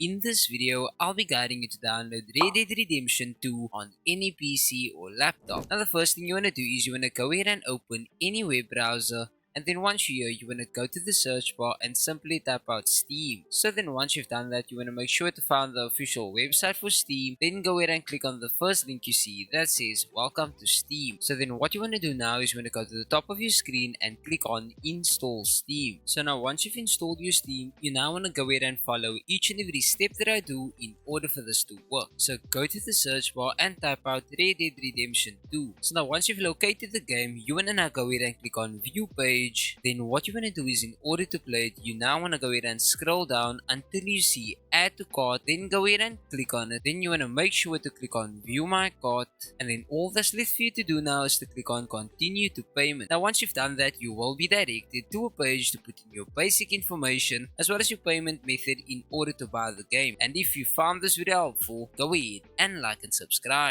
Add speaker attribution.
Speaker 1: In this video, I'll be guiding you to download Red Dead Redemption 2 on any PC or laptop. Now the first thing you want to do is you want to go ahead and open any web browser, and then once you're here, you want to go to the search bar and simply type out Steam. So then once you've done that, you want to make sure to find the official website for Steam, then go ahead and click on the first link you see that says welcome to Steam. So then what you want to do now is you want to go to the top of your screen and click on install Steam. So now once you've installed your Steam, you now want to go ahead and follow each and every step that I do in order for this to work. So go to the search bar and type out Red Dead Redemption 2. So now once you've located the game, you want to now go ahead and click on view page. Then what you want to do is, in order to play it, you now want to go ahead and scroll down until you see add to cart, then go ahead and click on it. Then you want to make sure to click on view my cart, and then all that's left for you to do now is to click on continue to payment. Now once you've done that, you will be directed to a page to put in your basic information as well as your payment method in order to buy the game. And if you found this video helpful, go ahead and like and subscribe.